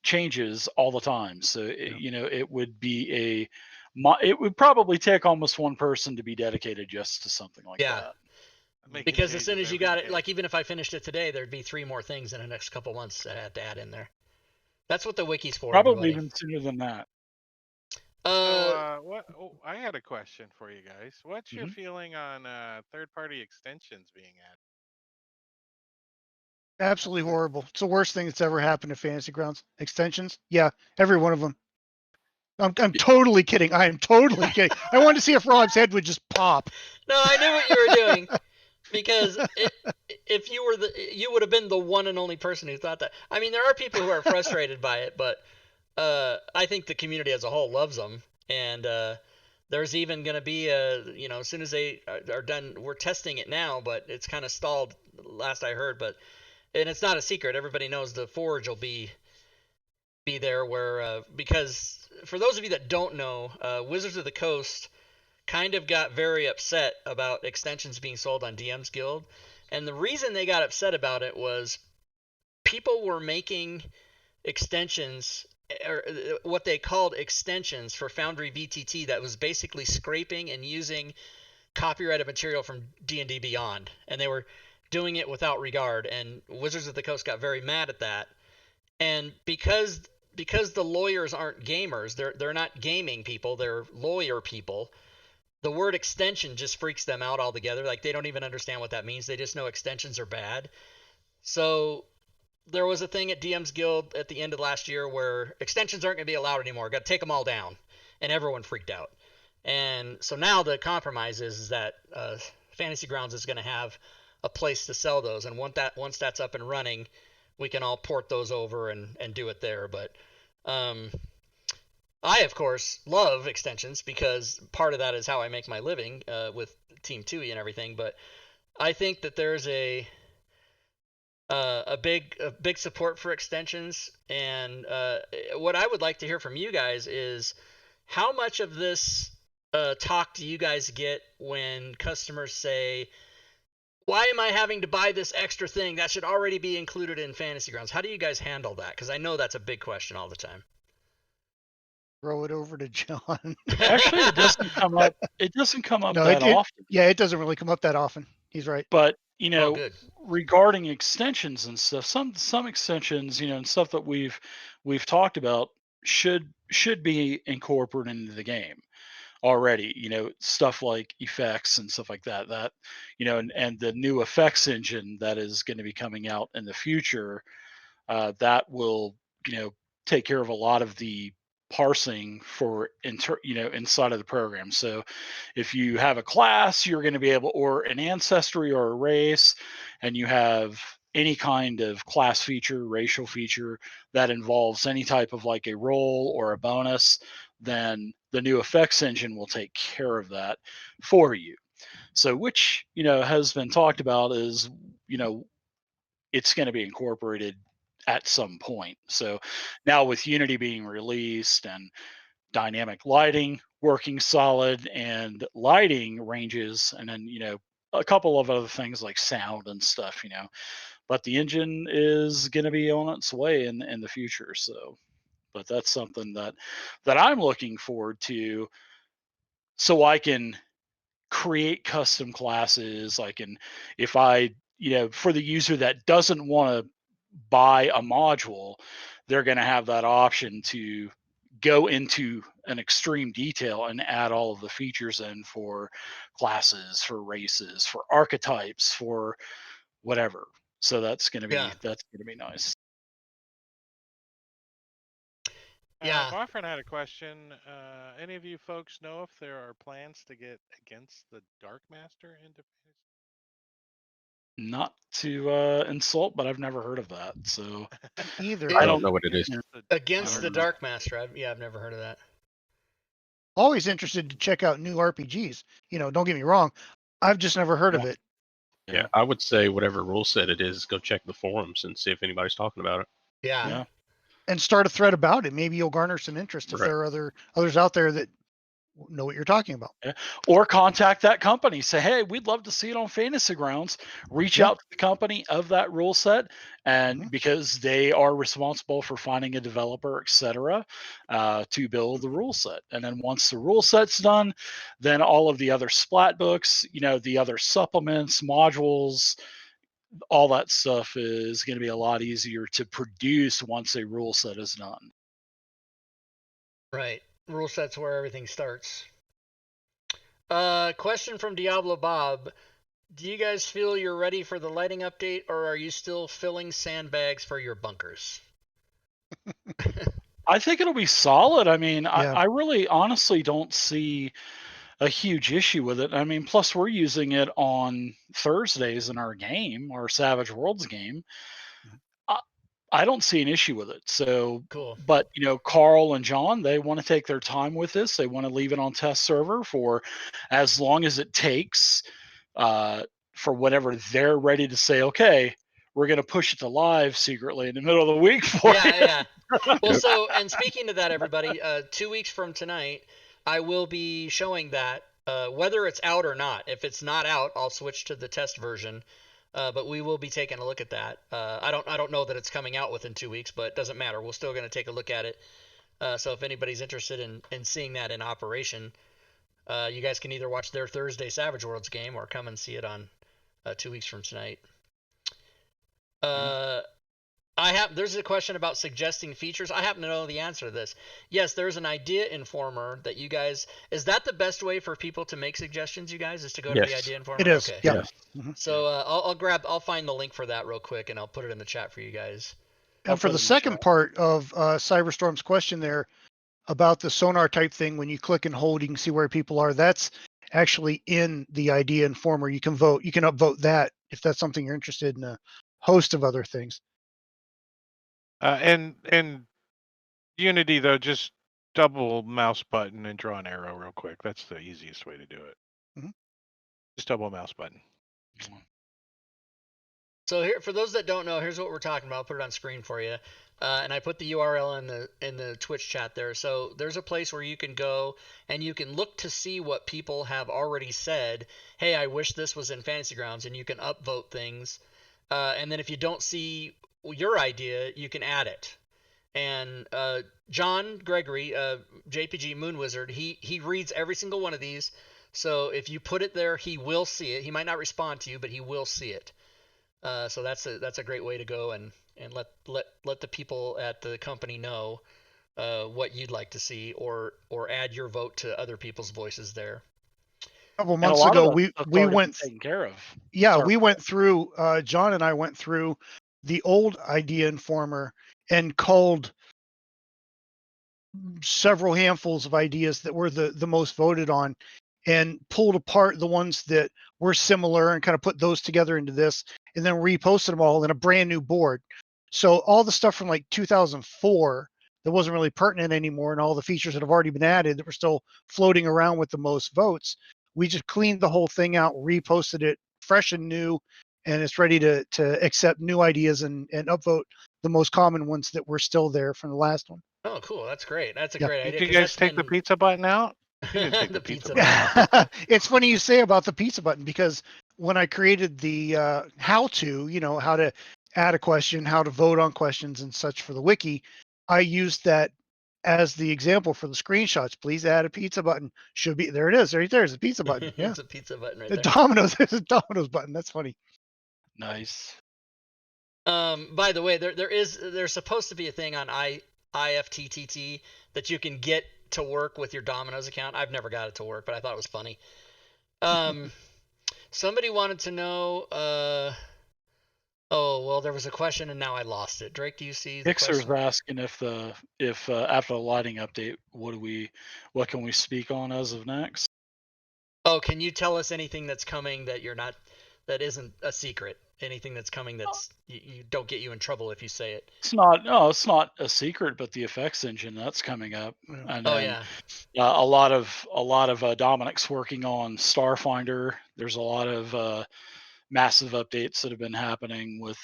changes all the time. So it would be it would probably take almost one person to be dedicated just to something like that. Because as soon as you got it, like even if I finished it today, there'd be 3 more things in the next couple months that I had to add in there. That's what the wiki's for. Probably even sooner than that. I had a question for you guys. What's your feeling on third-party extensions being added? Absolutely horrible. It's the worst thing that's ever happened to Fantasy Grounds. Extensions? Yeah, every one of them. I'm totally kidding. I am totally kidding. I wanted to see if Rob's head would just pop. No, I knew what you were doing, because if you would have been the one and only person who thought that. I mean, there are people who are frustrated by it, but I think the community as a whole loves them, and there's even going to be as soon as they are done, we're testing it now, but it's kind of stalled last I heard, and it's not a secret. Everybody knows the Forge will be there, where because for those of you that don't know, Wizards of the Coast kind of got very upset about extensions being sold on DM's Guild, and the reason they got upset about it was people were making extensions, or what they called extensions, for Foundry VTT that was basically scraping and using copyrighted material from D&D Beyond, and they were doing it without regard, and Wizards of the Coast got very mad at that. And because the lawyers aren't gamers, they're not gaming people, they're lawyer people, the word extension just freaks them out altogether. Like, they don't even understand what that means. They just know extensions are bad. So there was a thing at DM's Guild at the end of last year where extensions aren't going to be allowed anymore. Got to take them all down. And everyone freaked out. And so now the compromise is that Fantasy Grounds is going to have a place to sell those. And once that's up and running, we can all port those over and do it there. But I, of course, love extensions because part of that is how I make my living with Team Tui and everything. But I think that there's a big support for extensions, and what I would like to hear from you guys is how much of this talk do you guys get when customers say, "Why am I having to buy this extra thing that should already be included in Fantasy Grounds?" How do you guys handle that? Because I know that's a big question all the time. Throw it over to John. Actually, it doesn't come up. It doesn't come up No, that often. yeah, it doesn't really come up that often. He's right. But Oh, good. regarding extensions and stuff, some extensions, and stuff that we've talked about should be incorporated into the game already. Stuff like effects and stuff like that. And the new effects engine that is going to be coming out in the future, that will take care of a lot of the parsing for inside of the program. So if you have a class, you're going to be able, or an ancestry or a race, and you have any kind of class feature, racial feature that involves any type of like a role or a bonus, then the new effects engine will take care of that for you. So which has been talked about is it's going to be incorporated at some point. So now with Unity being released and dynamic lighting working solid and lighting ranges, and then a couple of other things like sound and stuff, but the engine is going to be on its way in the future. So but that's something that I'm looking forward to, so I can create custom classes. I can, if I, for the user that doesn't want to buy a module, they're going to have that option to go into an extreme detail and add all of the features in for classes, for races, for archetypes, for whatever. So that's going to be nice. Yeah. Boffin had a question. Any of you folks know if there are plans to get against the Dark Master into Fantasy? Not to insult, but I've never heard of that. So Either. I don't know what it is. Against the Dark Master. I've never heard of that. Always interested to check out new RPGs. Don't get me wrong. I've just never heard of it. Yeah, I would say whatever rule set it is, go check the forums and see if anybody's talking about it. Yeah. And start a thread about it. Maybe you'll garner some interest if Right. there are others out there that know what you're talking about. Yeah. Or contact that company. Say, hey, we'd love to see it on Fantasy Grounds. Reach out to the company of that rule set, and because they are responsible for finding a developer, etc., to build the rule set. And then once the rule set's done, then all of the other splat books, the other supplements, modules, all that stuff is going to be a lot easier to produce once a rule set is done. Right. Rule set's where everything starts. Question from Diablo Bob. Do you guys feel you're ready for the lighting update, or are you still filling sandbags for your bunkers? I think it'll be solid. I mean, Yeah. I really honestly don't see a huge issue with it. I mean, plus we're using it on Thursdays in our game, our Savage Worlds game. I don't see an issue with it. So Cool. But Carl and John, they want to take their time with this. They want to leave it on test server for as long as it takes, for whatever they're ready to say, okay, we're going to push it to live secretly in the middle of the week for you. Yeah. Well, so, and speaking to that, everybody, 2 weeks from tonight, I will be showing that, whether it's out or not. If it's not out, I'll switch to the test version. But we will be taking a look at that. I don't know that it's coming out within 2 weeks, but it doesn't matter. We're still going to take a look at it. So if anybody's interested in seeing that in operation, you guys can either watch their Thursday Savage Worlds game or come and see it on 2 weeks from tonight. There's a question about suggesting features. I happen to know the answer to this. Yes, there's an idea informer that you guys, is that the best way for people to make suggestions, you guys, is to go to the idea informer? It is. Okay. Yeah. So I'll find the link for that real quick and I'll put it in the chat for you guys. And for the second part of Cyberstorm's question there about the sonar type thing, when you click and hold, you can see where people are. That's actually in the Idea Informer. You can vote. You can upvote that if that's something you're interested in. A host of other things. And Unity though, just double mouse button and draw an arrow real quick. That's the easiest way to do it. Mhm. Just double mouse button. So here, for those that don't know, here's what we're talking about. I'll put it on screen for you, and I put the URL in the Twitch chat there. So there's a place where you can go and you can look to see what people have already said. Hey, I wish this was in Fantasy Grounds, and you can upvote things. And then if you don't see your idea, you can add it. And John Gregory, JPG Moon Wizard, he reads every single one of these. So if you put it there, he will see it. He might not respond to you, but he will see it. So that's a great way to go and let the people at the company know what you'd like to see, or add your vote to other people's voices there. A couple And a months lot ago, of that stuff's we already been went. taken care of. Yeah, Sorry. we went through. John and I went through the old Idea Informer and culled several handfuls of ideas that were the most voted on, and pulled apart the ones that were similar and kind of put those together into this, and then reposted them all in a brand new board. So all the stuff from like 2004 that wasn't really pertinent anymore, and all the features that have already been added that were still floating around with the most votes, we just cleaned the whole thing out, reposted it fresh and new, and it's ready to accept new ideas and upvote the most common ones that were still there from the last one. Oh, cool! That's great. That's a Yeah. great idea. Did you 'Cause guys that's take the been pizza button out? You didn't take the the pizza pizza button button. out. It's funny you say about the pizza button, because when I created the how to, how to add a question, how to vote on questions and such for the wiki, I used that as the example for the screenshots. Please add a pizza button. Should be there. It is right there's a pizza button. Yeah, It's a pizza button right the there. Domino's. There's a Domino's button. That's funny. Nice. By the way, there's supposed to be a thing on IFTTT that you can get to work with your Domino's account. I've never got it to work, but I thought it was funny. Somebody wanted to know. Oh well, there was a question and now I lost it. Drake, do you see the Mixer's question? asking if after the lighting update, what can we speak on as of next? Oh, can you tell us anything that's coming that isn't a secret? Anything that's coming that's you don't get you in trouble if you say it. It's not a secret, but the effects engine that's coming up, Yeah. and Oh then yeah. a lot of Dominic's working on Starfinder. There's a lot of massive updates that have been happening with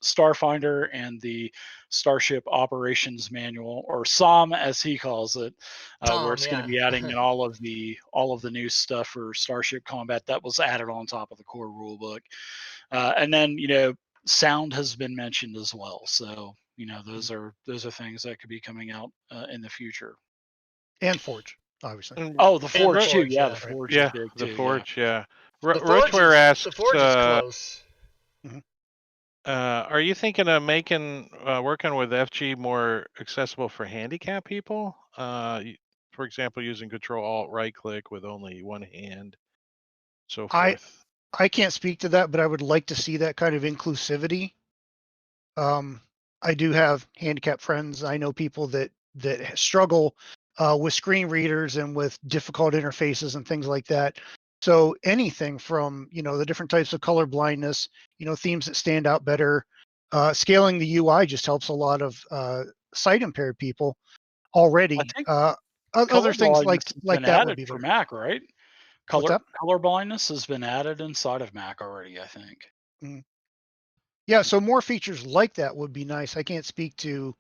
Starfinder and the Starship Operations Manual, or SOM as he calls it, where Tom, it's going to yeah. be adding in all of the new stuff for Starship Combat that was added on top of the core rulebook, and then sound has been mentioned as well. So those are things that could be coming out in the future. And Forge, obviously. Oh, the And the Forge too. Forge, Yeah, yeah. the Forge is Yeah, big the too. Forge. Yeah. The Forge Richware asks, the Forge is close. are you thinking of making working with FG more accessible for handicapped people? For example, using Control Alt right click with only one hand, so I forth. I can't speak to that, but I would like to see that kind of inclusivity. I do have handicapped friends. I know people that struggle with screen readers and with difficult interfaces and things like that. So anything from the different types of color blindness, themes that stand out better. Scaling the UI just helps a lot of sight impaired people I already. think Other color things blindness has like been that would added be for better. Mac, right? What's Color that? color blindness has been added inside of Mac already, I think. Mm. Yeah, so more features like that would be nice. I can't speak to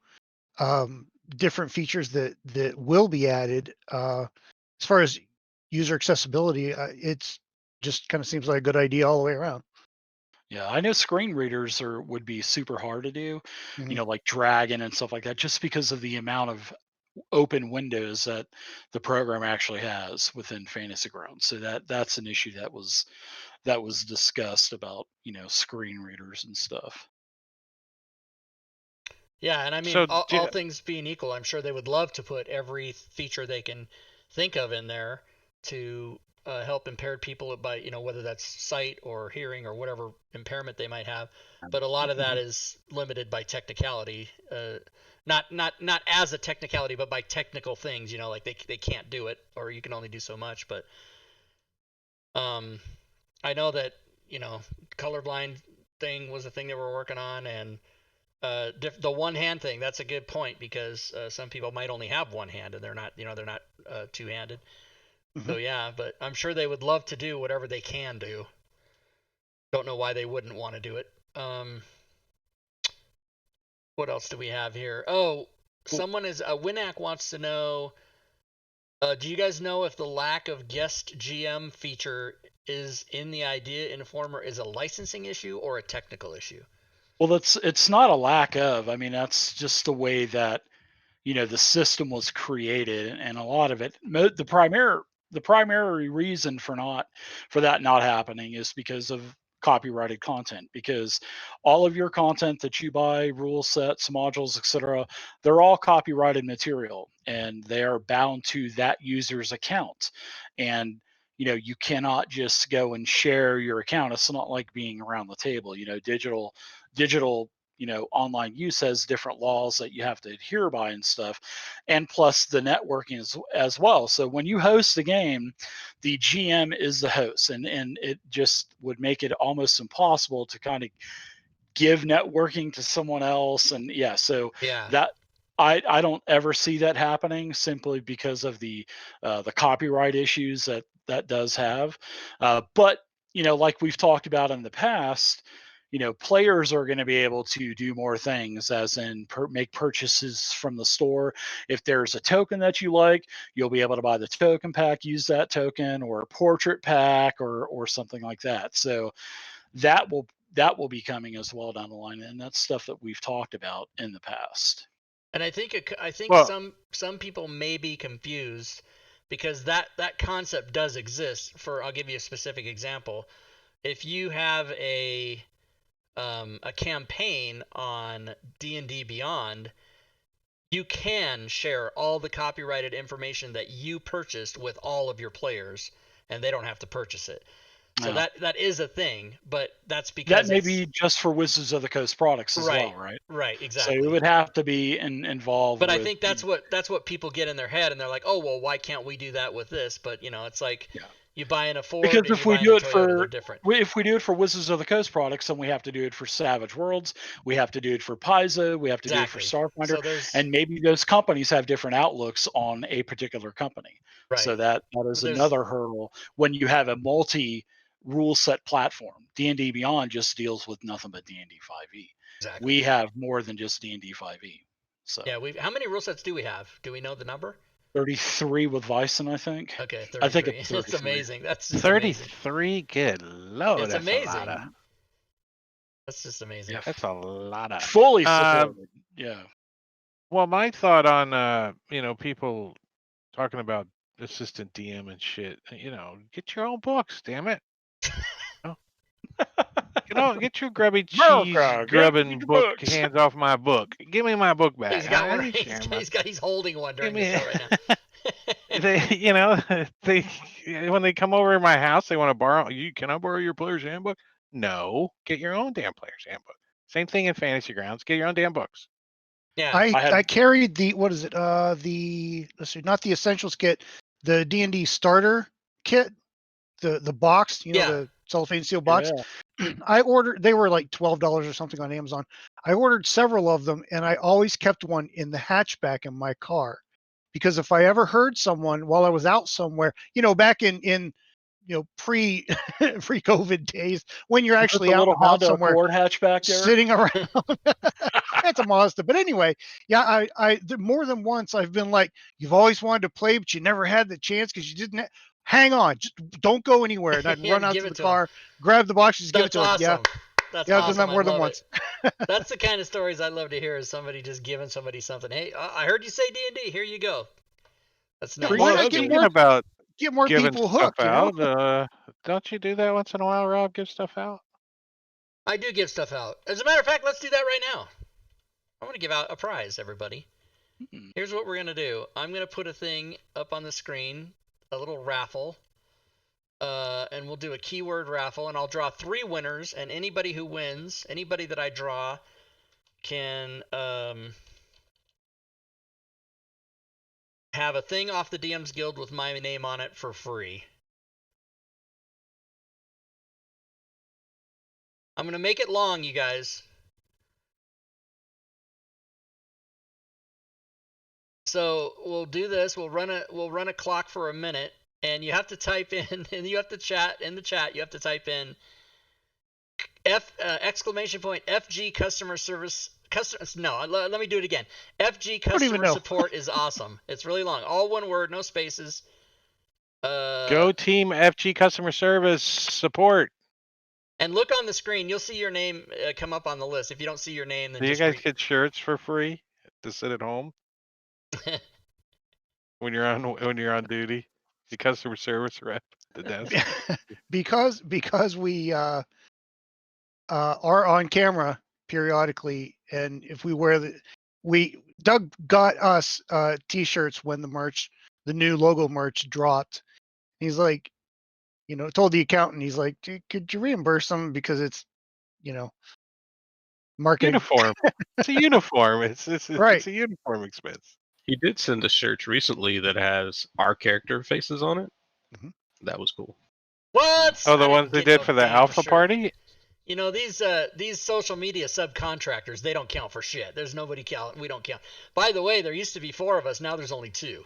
different features that will be added. As far as user accessibility, it's just kind of seems like a good idea all the way around. Yeah, I know screen readers would be super hard to do, Mhm. like Dragon and stuff like that, just because of the amount of open windows that the program actually has within Fantasy Grounds. So that's an issue that was discussed about, screen readers and stuff. Yeah, and I mean, So, all things being equal, I'm sure they would love to put every feature they can think of in there to help impaired people by, whether that's sight or hearing or whatever impairment they might have. But a lot of that is limited by technicality, not as a technicality, but by technical things. Like they can't do it, or you can only do so much. But I know that colorblind thing was a thing they were working on, and the one hand thing. That's a good point because some people might only have one hand and they're not two handed. So yeah, but I'm sure they would love to do whatever they can do. Don't know why they wouldn't want to do it. What else do we have here? Oh, someone is Winac wants to know. Do you guys know if the lack of guest GM feature is in the Idea Informer is a licensing issue or a technical issue? Well, it's not a lack of. I mean, that's just the way that the system was created, and a lot of it. The primary reason for that not happening is because of copyrighted content. Because all of your content that you buy, rule sets, modules, etc., they're all copyrighted material, and they are bound to that user's account. And you cannot just go and share your account. It's not like being around the table. Digital online use has different laws that you have to adhere by and stuff, and plus the networking as well. So when you host a game, the GM is the host, and it just would make it almost impossible to kind of give networking to someone else. And so Yeah. that I don't ever see that happening, simply because of the copyright issues that does have. But like we've talked about in the past, players are going to be able to do more things, as in make purchases from the store. If there's a token that you like, you'll be able to buy the token pack, use that token, or a portrait pack, or something like that. So that will be coming as well down the line, and that's stuff that we've talked about in the past. And I think Well, some people may be confused because that concept does exist. I'll give you a specific example. If you have a campaign on D&D Beyond, you can share all the copyrighted information that you purchased with all of your players, and they don't have to purchase it. So Yeah. that is a thing, but that's That because may be just for Wizards of the Coast products as right, well, right? right, So exactly. it would have to be involved But I with. think that's what people get in their head, and they're like, oh well, why can't we do that with this? But it's like Yeah. you buying a Ford Because and you buying a Toyota, they're different. if we do it for Wizards of the Coast products, then we have to do it for Savage Worlds, we have to do it for Paizo, we have to do it for Exactly. Starfinder, So there's and maybe those companies have different outlooks on a particular company. So right. that is There's another hurdle when you have a multi rule set platform. D&D Beyond just deals with nothing but D&D 5e. exactly. We have more than just D&D 5e. So Yeah, how many rule sets do we have? Do we know the number? 33 with Vyson, I think. Okay, I think 33. it's It's 33. amazing. That's just amazing. 33. Good lord, It's that's a lot amazing. of. That's just amazing. Yeah, That's a lot of. fully supported. Yeah. Well, my thought on people talking about assistant DM and shit. Get your own books, damn it. Get your grubby cheese America, grubbing your book books. hands off my book. Give me my book back. He's got I one. ain't sharing my. He's holding one during the Give me- show right now. they when they come over to my house, they want to borrow. Can I borrow your player's handbook? No, get your own damn player's handbook. Same thing in Fantasy Grounds. Get your own damn books. Yeah. I carried the what is it? Let's see, not the Essentials kit, the D&D Starter Kit, the box, Yeah. the cellophane seal box. Yeah. I ordered. They were like $12 or something on Amazon. I ordered several of them, and I always kept one in the hatchback in my car, because if I ever heard someone while I was out somewhere, back in pre COVID days, when you're Is it actually the out little and about Honda somewhere, Accord hatchback there? sitting around. It's a Mazda, but anyway, yeah, more than once I've been like, you've always wanted to play, but you never had the chance because you didn't. Hang on, just don't go anywhere. And I'd Yeah, run out give to it the to him. car, grab the box, just give it That's to him. Yeah, awesome. That's yeah, I've done awesome. that more I than love once. it. That's the kind of stories I love to hear, is somebody just giving somebody something. Hey, I heard you say D&D. Here you go. That's Yeah, nice. why Well, not speaking about get more giving people stuff hooked? out, don't you do that once in a while, Rob? Give stuff out. I do give stuff out. As a matter of fact, let's do that right now. I want to give out a prize, everybody. Hmm. Here's what we're going to do. I'm going to put a thing up on the screen, a little raffle. And we'll do a keyword raffle, and I'll draw 3 winners, and anybody who wins, anybody that I draw, can have a thing off the DM's Guild with my name on it for free. I'm going to make it long, you guys. So we'll do this. We'll run a clock for a minute, and you have to type in, and you have to chat in the chat. You have to type in exclamation point FG customer service. No, let me do it again. FG customer support is awesome. It's really long. All one word, no spaces. Go team FG customer service support. And look on the screen. You'll see your name come up on the list. If you don't see your name, then Do you guys get shirts for free to sit at home when you're on duty? The customer service rep at the desk. because we are on camera periodically, and if we wear Doug got us t-shirts when the new logo merch dropped. He's like, told the accountant, he's like, could you reimburse them because it's, marketing. Uniform. It's a uniform. It's right. It's a uniform expense. He did send us shirts recently that has our character faces on it. Mm-hmm. That was cool. What? Oh, the ones they did for the alpha party? These social media subcontractors, they don't count for shit. There's nobody count. We don't count. By the way, there used to be 4 of us. Now there's only 2.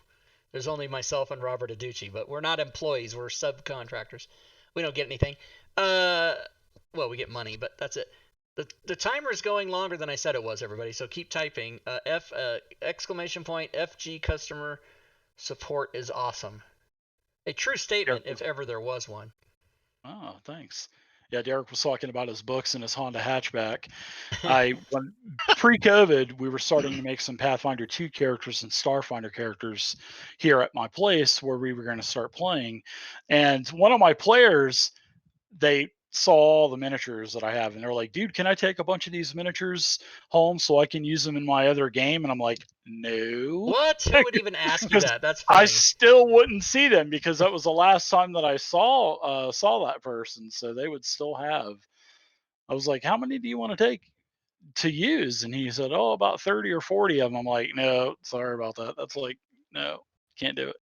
There's only myself and Robert Aducci, but we're not employees. We're subcontractors. We don't get anything. Well, we get money, but that's it. The timer is going longer than I said it was, everybody. So keep typing. Exclamation point FG customer support is awesome. A true statement, if ever there was one. Oh, thanks. Yeah, Derek was talking about his books and his Honda hatchback. When pre-COVID, we were starting to make some Pathfinder 2 characters and Starfinder characters here at my place where we were going to start playing. And one of my players, they saw all the miniatures that I have, and they're like, dude, can I take a bunch of these miniatures home so I can use them in my other game? And I'm like, no. What? Who would even ask you that? That's funny. I still wouldn't see them because that was the last time that I saw that person. So they would still have. I was like, how many do you want to take to use? And he said, oh, about 30 or 40 of them. I'm like, no, sorry about that. That's like, no, can't do it.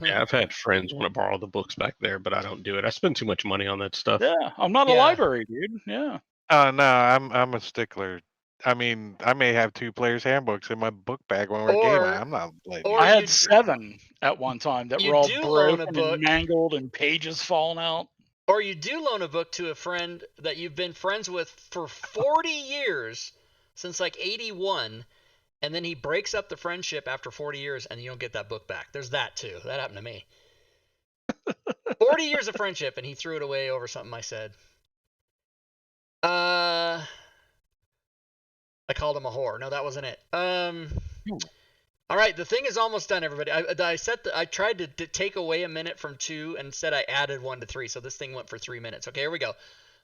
Yeah, I've had friends want to borrow the books back there, but I don't do it. I spend too much money on that stuff. Yeah, I'm not a library, dude. Yeah. Oh no, I'm a stickler. I mean, I may have 2 players' handbooks in my book bag when we're gaming. I'm not letting I had 7 at one time that were all broken and mangled and pages falling out. Or you do loan a book to a friend that you've been friends with for 40 years, since like 81, and then he breaks up the friendship after 40 years and you don't get that book back. There's that too. That happened to me. 40 years of friendship and he threw it away over something I said. I called him a whore. No, that wasn't it. All right, the thing is almost done, everybody. I tried to take away a minute from 2, and instead I added 1 to 3, so this thing went for 3 minutes. Okay, here we go.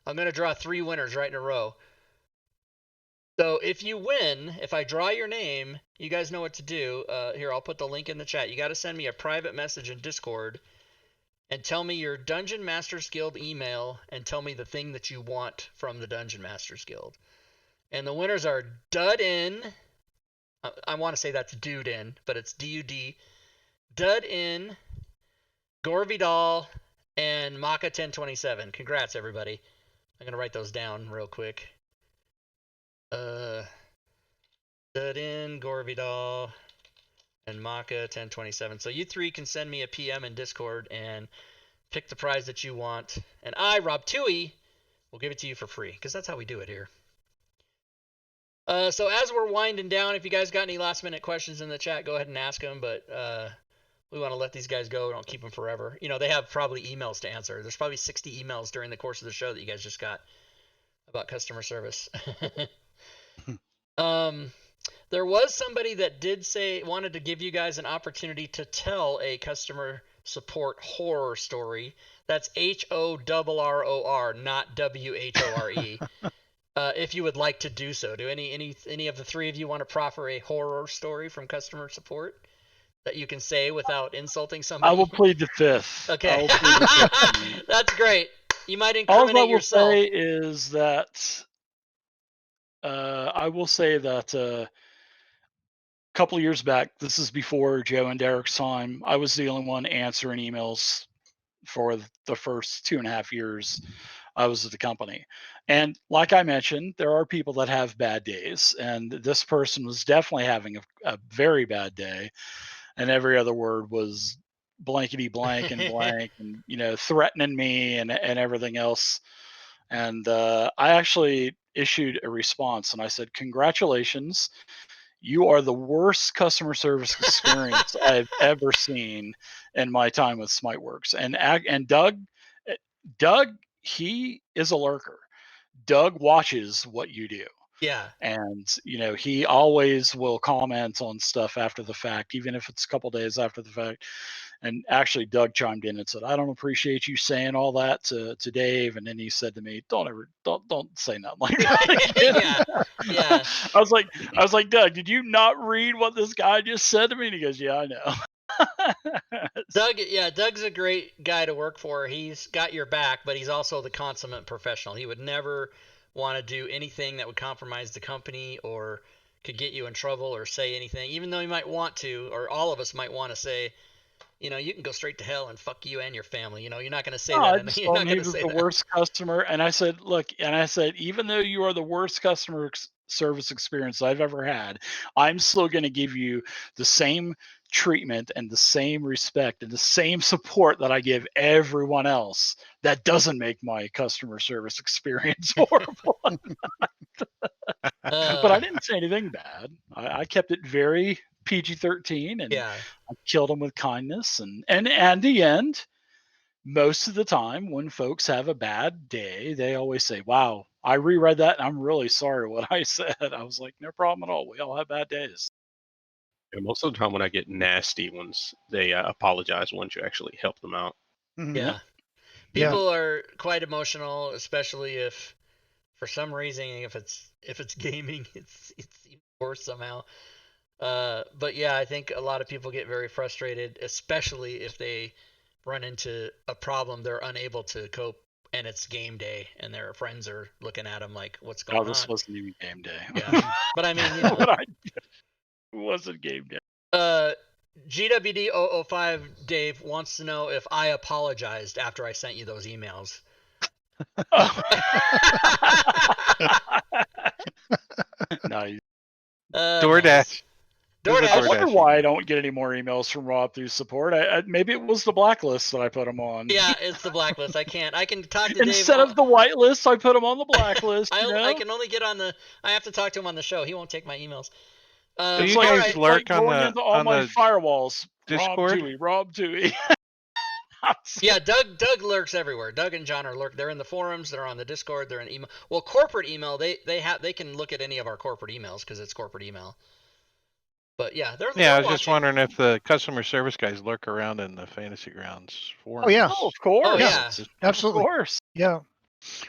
I'm going to draw 3 winners right in a row. So if you win, if I draw your name, you guys know what to do. Here, I'll put the link in the chat. You got to send me a private message in Discord and tell me your Dungeon Masters Guild email and tell me the thing that you want from the Dungeon Masters Guild. And the winners are Dnd. I want to say that's Dude in, but it's D-U-D. Dnd, Gorvidal, and Maka 1027. Congrats, everybody. I'm going to write those down real quick. Dnd, Gorvidal, and Maka 1027. So you 3 can send me a PM in Discord and pick the prize that you want. And I, Rob Toohey, will give it to you for free, because that's how we do it here. So as we're winding down, if you guys got any last-minute questions in the chat, go ahead and ask them, but we want to let these guys go. Don't keep them forever. They have probably emails to answer. There's probably 60 emails during the course of the show that you guys just got about customer service. There was somebody that wanted to give you guys an opportunity to tell a customer support horror story. That's HORROR, not WHORE. If you would like to do so. Do any of the 3 of you want to proffer a horror story from customer support that you can say without insulting somebody? I will plead the 5th. Okay. That's great. You might incriminate yourself. All I will say is that a couple of years back, this is before Joe and Derek's time, I was the only one answering emails for the first 2.5 years I was at the company. And like I mentioned, there are people that have bad days, and this person was definitely having a very bad day, and every other word was blankety blank and blank, and threatening me and everything else. And I actually issued a response, and I said, "Congratulations, you are the worst customer service experience I've ever seen in my time with SmiteWorks." And Doug, he is a lurker. Doug watches what you do. Yeah. And he always will comment on stuff after the fact, even if it's a couple days after the fact. And actually, Doug chimed in and said, "I don't appreciate you saying all that to Dave." And then he said to me, "Don't say nothing like that again." Yeah. I was like, "Doug, did you not read what this guy just said to me?" And he goes, "Yeah, I know." Doug's a great guy to work for. He's got your back, but he's also the consummate professional. He would never want to do anything that would compromise the company or could get you in trouble or say anything, even though he might want to, or all of us might want to say, you can go straight to hell and fuck you and your family. You're not going to say No, that. I And just you're told not him he going to was say the that. worst customer, and I said, "Look," and I said, "Even though you are the worst customer service experience I've ever had, I'm still going to give you the same treatment and the same respect and the same support that I give everyone else. That doesn't make my customer service experience horrible." But I didn't say anything bad. I kept it very PG-13, and Yeah. I killed him with kindness, and at the end, most of the time when folks have a bad day, they always say, "Wow, I reread that and I'm really sorry what I said." I was like, "No problem at all. We all have bad days." And most of the time when I get nasty ones, they apologize once you actually help them out. Mhm. Yeah. Yeah. People are quite emotional, especially if, for some reason, if it's gaming, it's even worse somehow. But yeah, I think a lot of people get very frustrated, especially if they run into a problem they're unable to cope, and it's game day, and their friends are looking at them like, "What's Oh, going this on?" wasn't even game day. Yeah, but I mean, It wasn't game day. GWD005 Dave wants to know if I apologized after I sent you those emails. Nice. DoorDash. Nice. There's a I DoorDash. wonder DoorDash why I email. don't get any more emails from Rob through support. Maybe it was the blacklist that I put him on. Yeah, it's the blacklist. I can't. I can talk to Dave. Instead of the whitelist, I put him on the blacklist. I can only get on the. I have to talk to him on the show. He won't take my emails. Do you It's guys like, lurk on going the into all my firewalls. Discord? Rob Dewey. Yeah, Doug lurks everywhere. Doug and John are lurk. They're in the forums. They're on the Discord. They're in email. Well, corporate email. They can look at any of our corporate emails because it's corporate email. But yeah, they're Yeah, I was watching. just wondering if the customer service guys lurk around in the Fantasy Grounds forums. Oh yeah. Oh, of course. Oh yeah. Absolutely. Of course. Yeah.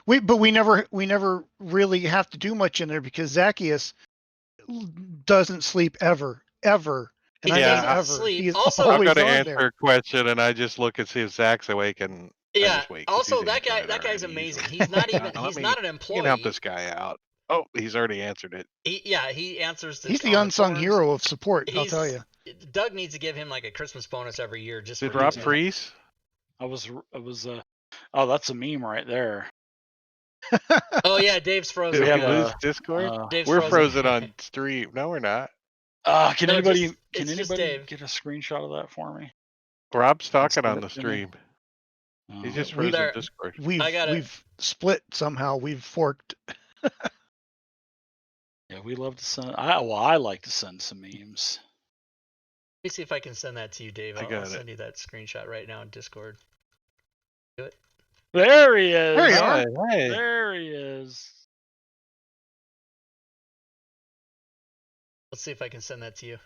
We never really have to do much in there because Zacchaeus doesn't sleep ever. And He I mean doesn't ever. sleep. He is Also, I'll always go to on answer there. a question and I just look and see if Zach's awake and I yeah. just wait. 'cause Also, he's that answered guy. it That guy's already amazing. usually. He's not even. Let He's me- not an You employee. can help this guy out. Oh, he's already answered it. He answers. He's the unsung hero of support, I'll tell you. Doug needs to give him like a Christmas bonus every year just Did for Rob doing that. freeze? Oh, that's a meme right there. Oh yeah, Dave's frozen. Did we have lose a- Discord? Dave's We're frozen. frozen on stream. No, we're not. Can No, anybody it's just Dave. get a screenshot of that for me? Rob's talking send on it the to me? stream. Oh. He's just We- frozen There. Discord. I got it. We've split somehow. We've forked. Yeah, we love to send. I like to send some memes. Let me see if I can send that to you, Dave. I I'll got it. send you that screenshot right now in Discord. Do it. There he is. There you are. Hey. There he is. Let's see if I can send that to you.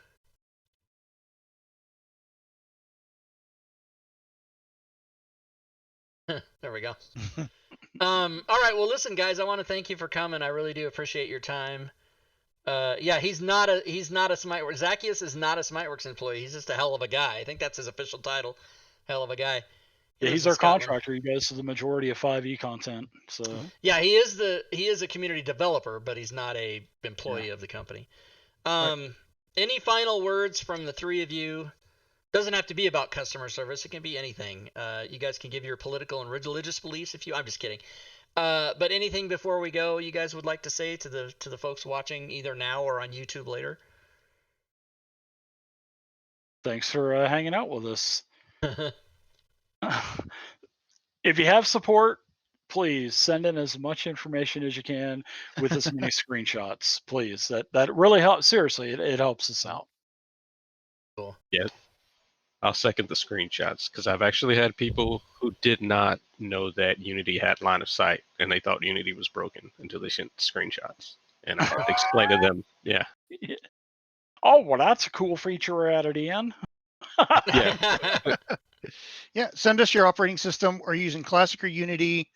There we go. All right. Well, listen, guys. I want to thank you for coming. I really do appreciate your time. Yeah, he's not a SmiteWorks. Zacchaeus is not a SmiteWorks employee. He's just a hell of a guy. I think that's his official title. Hell of a guy. Yeah, he's lives in our Scotland. contractor. He goes to the majority of 5e content. So Yeah, he is a community developer, but he's not a employee of the company. Any final words from the three of you? Doesn't have to be about customer service. It can be anything. You guys can give your political and religious beliefs if you. I'm just kidding. But anything before we go, you guys would like to say to the folks watching either now or on YouTube later? Thanks for hanging out with us. If you have support, please send in as much information as you can with as many screenshots, please. That really helps. Seriously, it helps us out. Cool. Yeah, I'll second the screenshots because I've actually had people who did not know that Unity had line of sight and they thought Unity was broken until they sent screenshots. And I had to explain to them, yeah. Oh, well, that's a cool feature we're added in. Yeah. Yeah, send us your operating system or using Classic or Unity.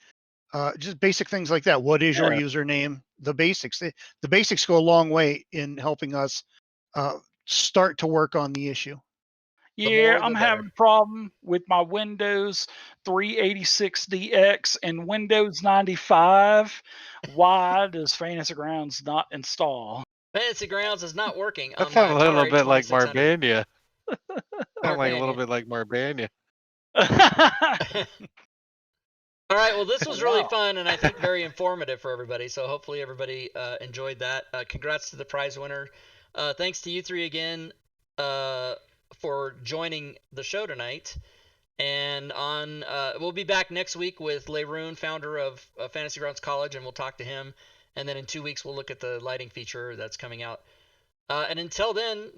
Just basic things like that. What is your username? The basics. The basics go a long way in helping us start to work on the issue. Yeah, I'm having a problem with my Windows 386DX and Windows 95. Why does Fantasy Grounds not install? Fantasy Grounds is not working That on my sounds a little bit like 2600. Marbania. Sound like a little bit like Marbania. All right, well, this was really Wow. fun and I think very informative for everybody. So hopefully everybody enjoyed that. Congrats to the prize winner. Thanks to you three again for joining the show tonight. And we'll be back next week with Leroon, founder of Fantasy Grounds College, and we'll talk to him. And then in 2 weeks, we'll look at the lighting feature that's coming out. And until then,